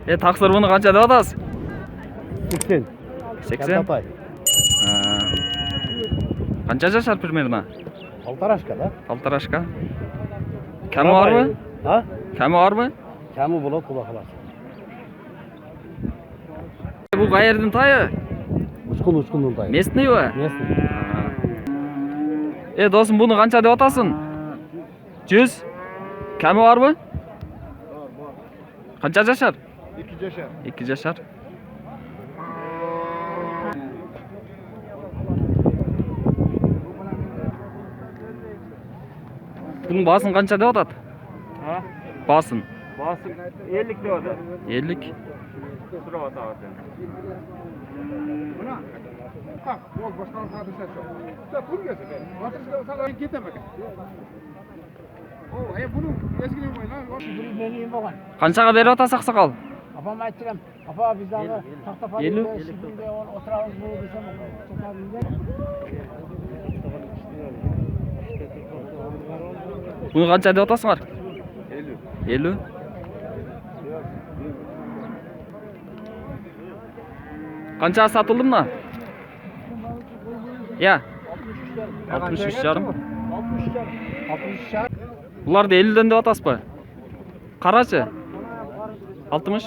Тақсыр бұны қанша деп атасыз? 80. 80? Қанша жашар примерно? Полторашка, да? Полторашка. Кәмі бар мı? Ha? Кәмі бар мı? Кәмі болады, құда қаласы. Бұл қайердің тайы? Ұшқын тай. Местный ба? Местный. Досым, бұны қанша деп атасың? 100? Кәмі бар мı? Қанша жашар? 2 жашар. 2 жашар. Бұның басын қанша деп атады? Басын. Basın 50 деп атады. 50? Сұрап атады. Buna. Bak, o başkan kardeşler çok. Da pul gelsin. Batırsa sana getemek. O, bunu eskiden koyun. Қаншаға беріп атасы ақсақал? Apam aytırım. Apa biz daha tahtafalıyla Elli. şimdi oturağımız bu desem oturağımız. Бұны қанша деп атасыңар? 50. 50? Қаншаға сатылды мына? 63 жарым. 60 şart. Бұларды 50'ден деп атасыз ба? Қарашы. 60.